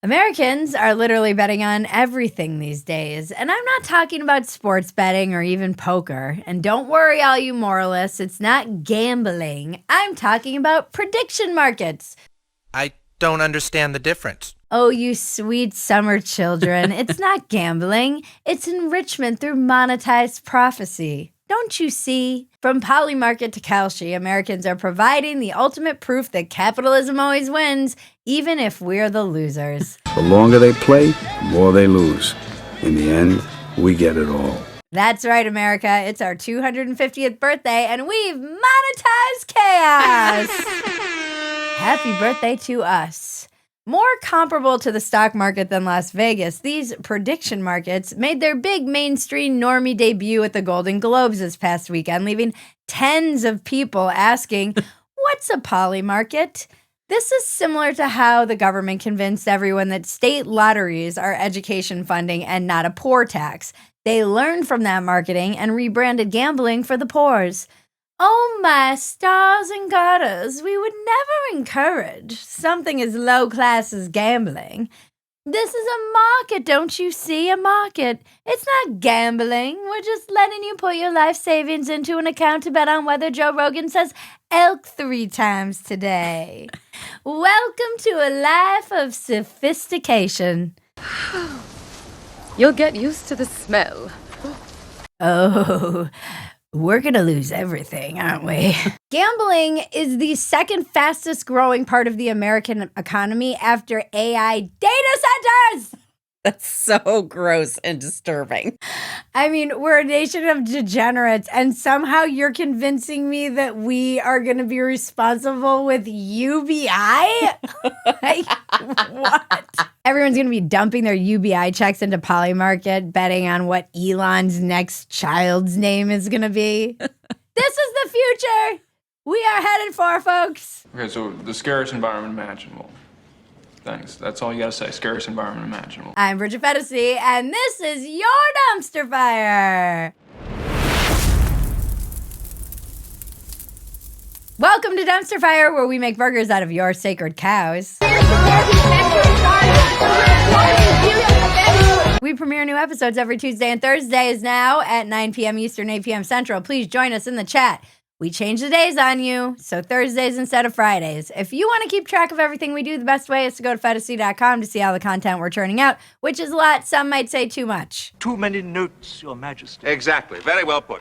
Americans are literally betting on everything these days. And I'm not talking about sports betting or even poker. And don't worry, all you moralists, it's not gambling. I'm talking about prediction markets. I don't understand the difference. Oh, you sweet summer children. It's not gambling. It's enrichment through monetized prophecy. Don't you see? From Polymarket to Kalshi, Americans are providing the ultimate proof that capitalism always wins, even if we're the losers. The longer they play, the more they lose. In the end, we get it all. That's right, America. It's our 250th birthday, and we've monetized chaos. Happy birthday to us. More comparable to the stock market than Las Vegas, these prediction markets made their big mainstream normie debut at the Golden Globes this past weekend, leaving tens of people asking, what's a Polymarket? This is similar to how the government convinced everyone that state lotteries are education funding and not a poor tax. They learned from that marketing and rebranded gambling for the poors. Oh my stars and garters, we would never encourage something as low class as gambling. This is a market, don't you see? A market. It's not gambling. We're just letting you put your life savings into an account to bet on whether Joe Rogan says elk 3 times today. Welcome to a life of sophistication. You'll get used to the smell. Oh, we're going to lose everything, aren't we? Gambling is the second fastest growing part of the American economy after AI data centers. That's so gross and disturbing. I mean, we're a nation of degenerates, and somehow you're convincing me that we are going to be responsible with UBI? Like, what? Everyone's going to be dumping their UBI checks into Polymarket, betting on what Elon's next child's name is going to be. This is the future we are headed for, folks. Okay, so the scariest environment imaginable. Thanks. That's all you gotta say. Scariest environment imaginable. I'm Bridget Phetasy, and this is your Dumpster Fire. Welcome to Dumpster Fire, where we make burgers out of your sacred cows. We premiere new episodes every Tuesday and Thursdays now at 9 p.m. Eastern, 8 p.m. Central. Please join us in the chat. We change the days on you, so Thursdays instead of Fridays. If you want to keep track of everything we do, the best way is to go to Phetasy.com to see all the content we're churning out, which is a lot. Some might say too much. Too many notes, Your Majesty. Exactly. Very well put.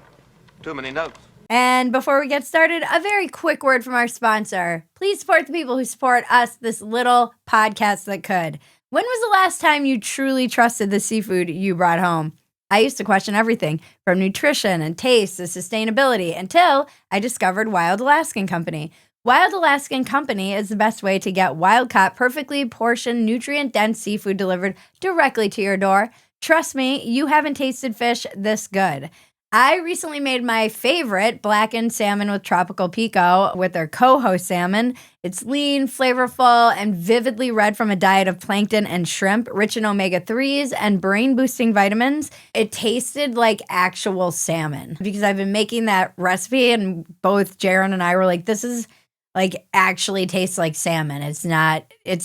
Too many notes. And before we get started, a very quick word from our sponsor. Please support the people who support us, this little podcast that could. When was the last time you truly trusted the seafood you brought home? I used to question everything from nutrition and taste to sustainability until I discovered Wild Alaskan Company. Wild Alaskan Company is the best way to get wild-caught, perfectly portioned, nutrient-dense seafood delivered directly to your door. Trust me, you haven't tasted fish this good. I recently made my favorite blackened salmon with tropical pico with their coho salmon. It's lean, flavorful, and vividly red from a diet of plankton and shrimp, rich in omega-3s and brain-boosting vitamins. It tasted like actual salmon because I've been making that recipe, and both Jaron and I were like, this is like actually tastes like salmon. It's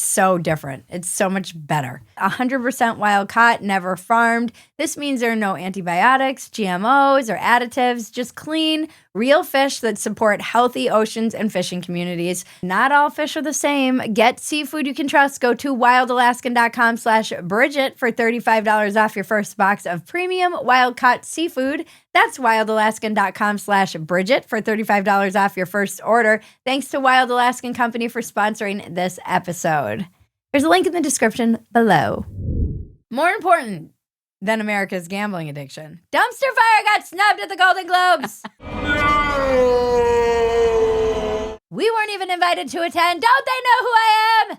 so different. It's so much better. 100% wild caught, never farmed. This means there are no antibiotics, GMOs, or additives, just clean, real fish that support healthy oceans and fishing communities. Not all fish are the same. Get seafood you can trust. Go to wildalaskan.com/Bridget for $35 off your first box of premium wild caught seafood. That's wildalaskan.com/Bridget for $35 off your first order. Thanks to Wild Alaskan Company for sponsoring this episode. There's a link in the description below. More important than America's gambling addiction, Dumpster Fire got snubbed at the Golden Globes. We weren't even invited to attend. Don't they know who I am?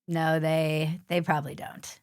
No, they probably don't.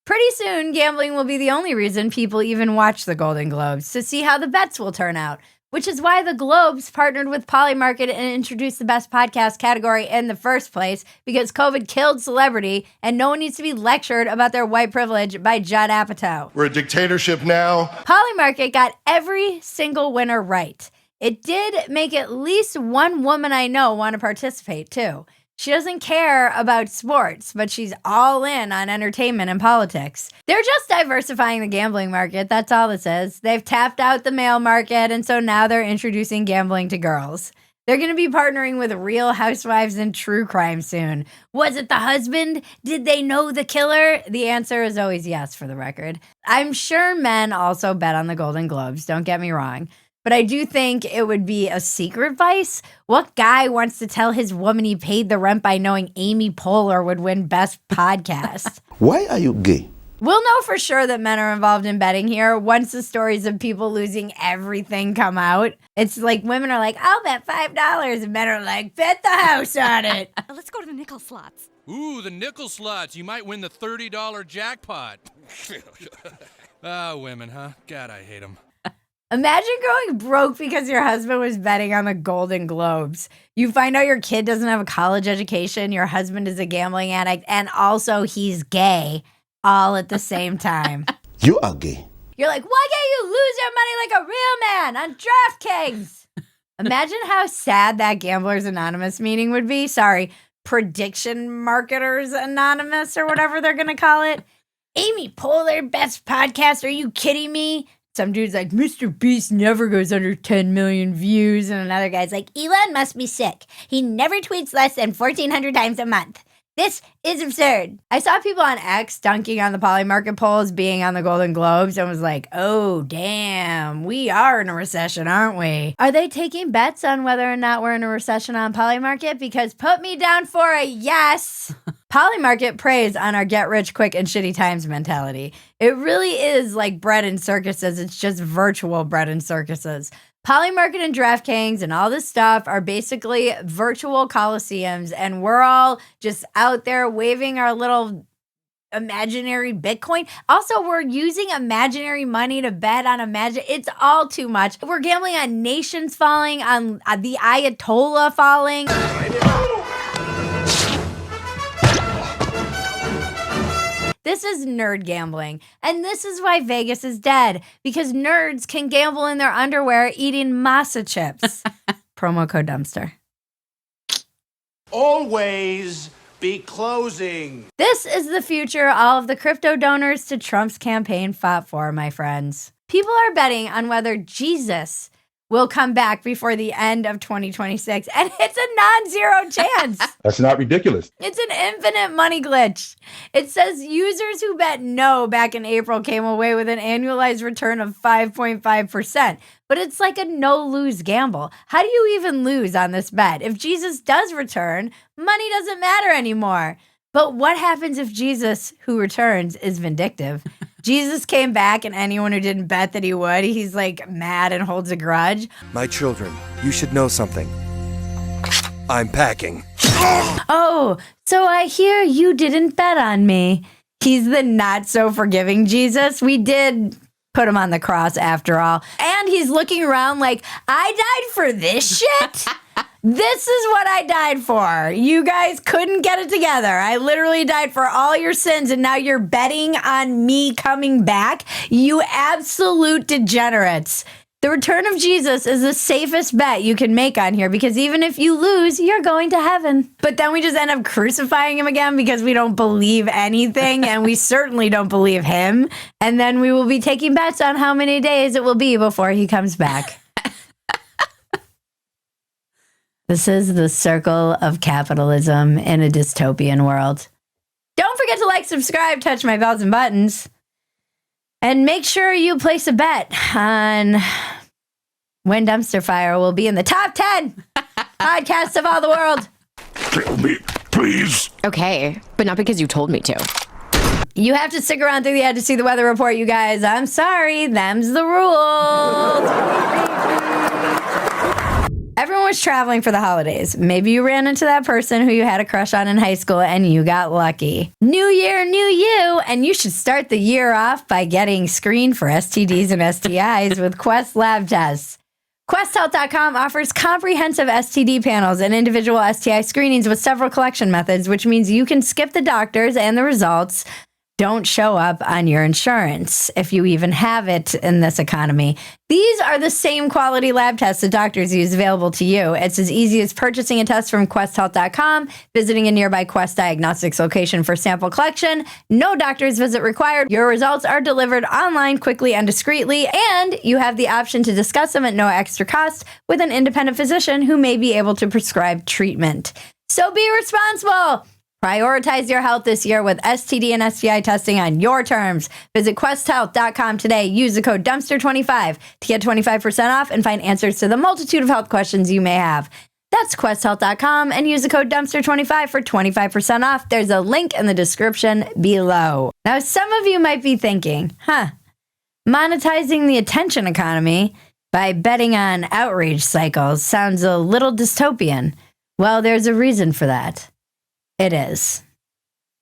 Pretty soon, gambling will be the only reason people even watch the Golden Globes, to see how the bets will turn out, which is why the Globes partnered with Polymarket and introduced the best podcast category in the first place, because COVID killed celebrity, and no one needs to be lectured about their white privilege by Judd Apatow. We're a dictatorship now. Polymarket got every single winner right. It did make at least one woman I know want to participate, too. She doesn't care about sports, but she's all in on entertainment and politics. They're just diversifying the gambling market. That's all this is. They've tapped out the male market, and so now they're introducing gambling to girls. They're going to be partnering with Real Housewives and True Crime soon. Was it the husband? Did they know the killer? The answer is always yes, for the record. I'm sure men also bet on the Golden Globes, don't get me wrong. But I do think it would be a secret vice. What guy wants to tell his woman he paid the rent by knowing Amy Poehler would win Best Podcast? Why are you gay? We'll know for sure that men are involved in betting here once the stories of people losing everything come out. It's like women are like, I'll bet $5, and men are like, bet the house on it. Let's go to the nickel slots. Ooh, the nickel slots. You might win the $30 jackpot. Women, huh? God, I hate them. Imagine going broke because your husband was betting on the Golden Globes. You find out your kid doesn't have a college education, your husband is a gambling addict, and also he's gay, all at the same time. You are gay. You're like, why can't you lose your money like a real man on DraftKings? Imagine how sad that Gamblers Anonymous meeting would be. Sorry, Prediction Marketers Anonymous or whatever they're going to call it. Amy Poehler, Best Podcast. Are you kidding me? Some dude's like, Mr. Beast never goes under 10 million views. And another guy's like, Elon must be sick. He never tweets less than 1,400 times a month. This is absurd. I saw people on X dunking on the Polymarket polls being on the Golden Globes and was like, oh, damn, we are in a recession, aren't we? Are they taking bets on whether or not we're in a recession on Polymarket? Because put me down for a yes. Polymarket preys on our get rich quick and shitty times mentality. It really is like bread and circuses. It's just virtual bread and circuses. Polymarket and DraftKings and all this stuff are basically virtual coliseums, and we're all just out there waving our little imaginary Bitcoin. Also, we're using imaginary money to bet on it's all too much. We're gambling on nations falling, on the Ayatollah falling. This is nerd gambling, and this is why Vegas is dead, because nerds can gamble in their underwear eating masa chips. Promo code dumpster. Always be closing. This is the future all of the crypto donors to Trump's campaign fought for, my friends. People are betting on whether Jesus will come back before the end of 2026, and it's a non-zero chance. That's not ridiculous. It's an infinite money glitch. It says users who bet no back in April came away with an annualized return of 5.5%, but it's like a no-lose gamble. How do you even lose on this bet? If Jesus does return, money doesn't matter anymore. But what happens if Jesus, who returns, is vindictive? Jesus came back, and anyone who didn't bet that he would, he's like mad and holds a grudge. My children, you should know something. I'm packing. Oh, so I hear you didn't bet on me. He's the not so forgiving Jesus. We did put him on the cross after all. And he's looking around like, I died for this shit? This is what I died for. You guys couldn't get it together. I literally died for all your sins, and now you're betting on me coming back? You absolute degenerates. The return of Jesus is the safest bet you can make on here, because even if you lose, you're going to heaven. But then we just end up crucifying him again because we don't believe anything, and we certainly don't believe him. And then we will be taking bets on how many days it will be before he comes back. This is the circle of capitalism in a dystopian world. Don't forget to like, subscribe, touch my bells and buttons. And make sure you place a bet on when Dumpster Fire will be in the top 10 podcasts of all the world. Kill me, please. Okay, but not because you told me to. You have to stick around through the end to see the weather report, you guys. I'm sorry, them's the rules. Everyone was traveling for the holidays. Maybe you ran into that person who you had a crush on in high school and you got lucky. New year, new you, and you should start the year off by getting screened for STDs and STIs with Quest lab tests. QuestHealth.com offers comprehensive STD panels and individual STI screenings with several collection methods, which means you can skip the doctors and the results don't show up on your insurance if you even have it in this economy. These are the same quality lab tests that doctors use available to you. It's as easy as purchasing a test from QuestHealth.com, visiting a nearby Quest Diagnostics location for sample collection. No doctor's visit required. Your results are delivered online quickly and discreetly, and you have the option to discuss them at no extra cost with an independent physician who may be able to prescribe treatment. So be responsible. Prioritize your health this year with STD and STI testing on your terms. Visit questhealth.com today. Use the code DUMPSTER25 to get 25% off and find answers to the multitude of health questions you may have. That's questhealth.com and use the code DUMPSTER25 for 25% off. There's a link in the description below. Now, some of you might be thinking, monetizing the attention economy by betting on outrage cycles sounds a little dystopian. Well, there's a reason for that. It is.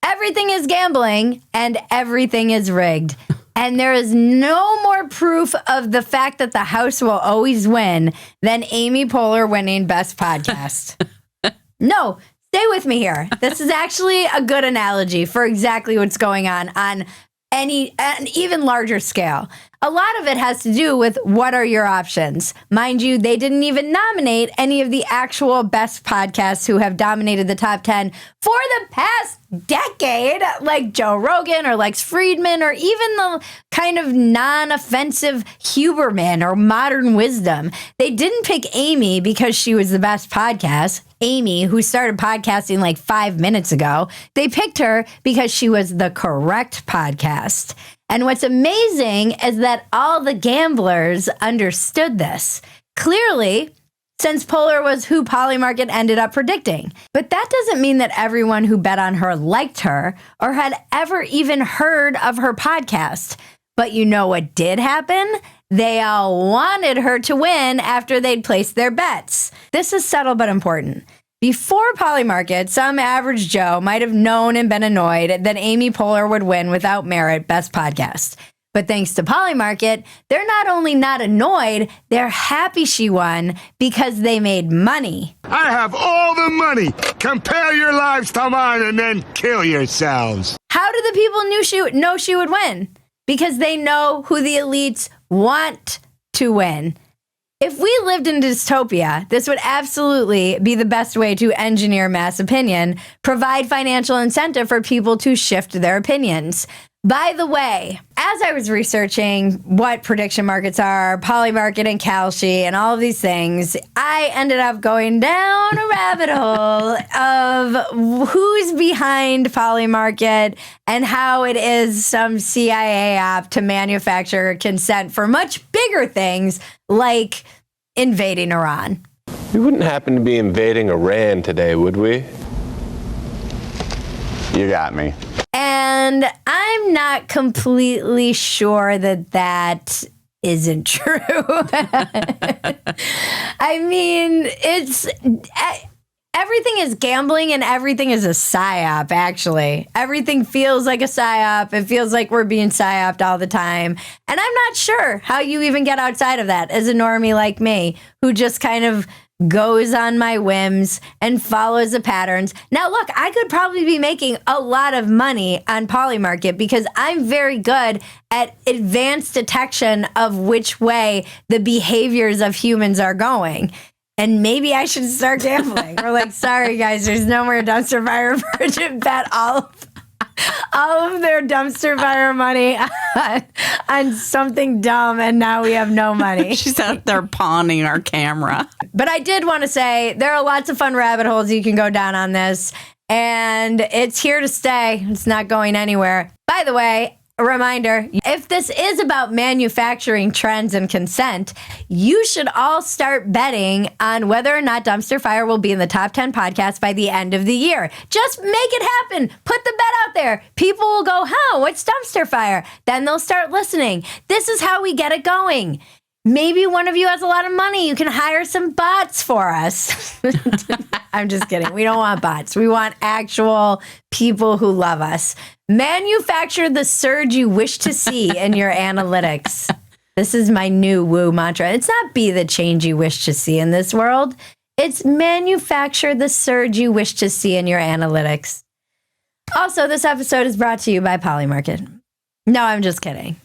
Everything is gambling and everything is rigged. And there is no more proof of the fact that the house will always win than Amy Poehler winning Best Podcast. No, stay with me here. This is actually a good analogy for exactly what's going on an even larger scale. A lot of it has to do with what are your options. Mind you, they didn't even nominate any of the actual best podcasts who have dominated the top 10 for the past decade, like Joe Rogan or Lex Friedman, or even the kind of non-offensive Huberman or Modern Wisdom. They didn't pick Amy because she was the best podcast. Amy, who started podcasting like 5 minutes ago, they picked her because she was the correct podcast. And what's amazing is that all the gamblers understood this. Clearly, since Poehler was who Polymarket ended up predicting. But that doesn't mean that everyone who bet on her liked her or had ever even heard of her podcast. But you know what did happen? They all wanted her to win after they'd placed their bets. This is subtle but important. Before Polymarket, some average Joe might have known and been annoyed that Amy Poehler would win without merit Best Podcast. But thanks to Polymarket, they're not only not annoyed, they're happy she won because they made money. I have all the money. Compare your lives to mine and then kill yourselves. How do the people know she would win? Because they know who the elites want to win. If we lived in dystopia, this would absolutely be the best way to engineer mass opinion, provide financial incentive for people to shift their opinions. By the way, as I was researching what prediction markets are, Polymarket and Kalshi and all of these things, I ended up going down a rabbit hole of who's behind Polymarket and how it is some CIA op to manufacture consent for much bigger things like invading Iran. We wouldn't happen to be invading Iran today, would we? You got me. And I'm not completely sure that that isn't true. I mean, everything is gambling and everything is a psyop, actually. Everything feels like a psyop. It feels like we're being psyoped all the time. And I'm not sure how you even get outside of that as a normie like me, who just kind of goes on my whims and follows the patterns. Now, look, I could probably be making a lot of money on Polymarket because I'm very good at advanced detection of which way the behaviors of humans are going. And maybe I should start gambling. We're like, sorry, guys, there's no more dumpster fire. Bridget bet all of their dumpster fire money on something dumb, and now we have no money. She's out there pawning our camera. But I did want to say there are lots of fun rabbit holes you can go down on this, and it's here to stay. It's not going anywhere. By the way, a reminder, if this is about manufacturing trends and consent, you should all start betting on whether or not Dumpster Fire will be in the top 10 podcasts by the end of the year. Just make it happen. Put the bet out there. People will go, what's Dumpster Fire? Then they'll start listening. This is how we get it going. Maybe one of you has a lot of money. You can hire some bots for us. I'm just kidding. We don't want bots. We want actual people who love us. Manufacture the surge you wish to see in your analytics. This is my new woo mantra. It's not be the change you wish to see in this world. It's manufacture the surge you wish to see in your analytics. Also, this episode is brought to you by Polymarket. No, I'm just kidding.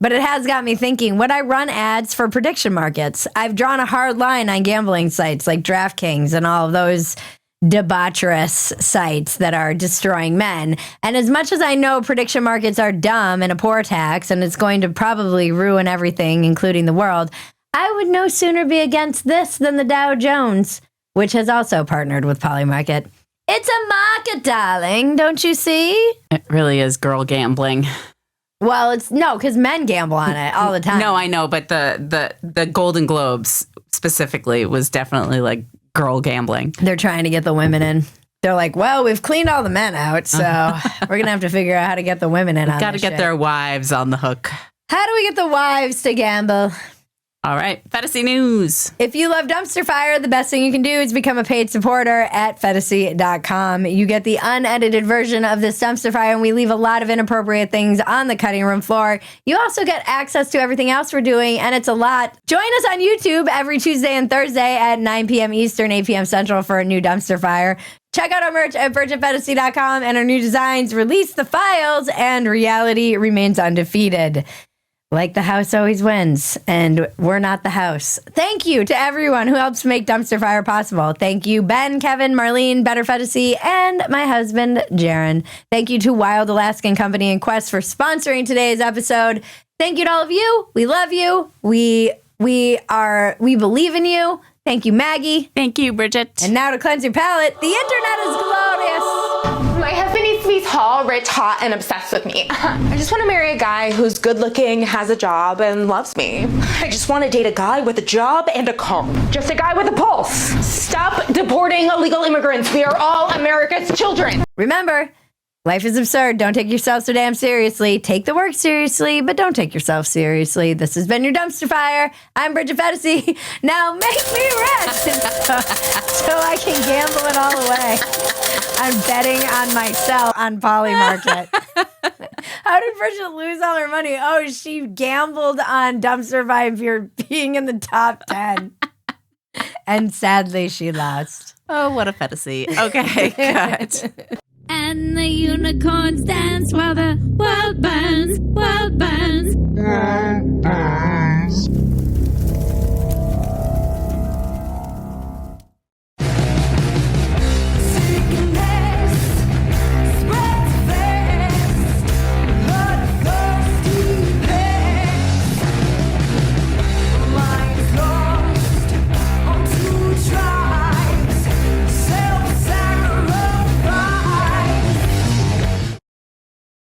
But it has got me thinking, would I run ads for prediction markets? I've drawn a hard line on gambling sites like DraftKings and all of those debaucherous sites that are destroying men. And as much as I know prediction markets are dumb and a poor tax, and it's going to probably ruin everything, including the world, I would no sooner be against this than the Dow Jones, which has also partnered with Polymarket. It's a market, darling, don't you see? It really is girl gambling. Well, it's no, because men gamble on it all the time. No, I know, but the Golden Globes specifically was definitely like girl gambling. They're trying to get the women in. They're like, well, we've cleaned all the men out, so we're going to have to figure out how to get the women in on Got to get their wives on the hook. How do we get the wives to gamble? All right, Phetasy News. If you love Dumpster Fire, the best thing you can do is become a paid supporter at Phetasy.com. You get the unedited version of this Dumpster Fire, and we leave a lot of inappropriate things on the cutting room floor. You also get access to everything else we're doing, and it's a lot. Join us on YouTube every Tuesday and Thursday at 9 p.m. Eastern, 8 p.m. Central for a new Dumpster Fire. Check out our merch at BridgetPhetasy.com, and our new designs release the files, and reality remains undefeated. Like the house always wins, and we're not the house. Thank you to everyone who helps make Dumpster Fire possible. Thank you, Ben, Kevin, Marlene, Better Phetasy, and my husband, Jaron. Thank you to Wild Alaskan Company and Quest for sponsoring today's episode. Thank you to all of you. We love you. We believe in you. Thank you, Maggie. Thank you, Bridget. And now to cleanse your palate, the internet is glorious. My husband needs to be tall, rich, hot, and obsessed with me. I just want to marry a guy who's good looking, has a job, and loves me. I just want to date a guy with a job and a car. Just a guy with a pulse. Stop deporting illegal immigrants. We are all America's children. Remember, life is absurd. Don't take yourself so damn seriously. Take the work seriously, but don't take yourself seriously. This has been your Dumpster Fire. I'm Bridget Phetasy. Now make me rich so I can gamble it all away. I'm betting on myself on Polymarket. How did Bridget lose all her money? Oh, she gambled on Dumpster Fire being in the top 10. And sadly, she lost. Oh, what a Phetasy. Okay, good. And the unicorns dance while the world burns, world burns. World burns.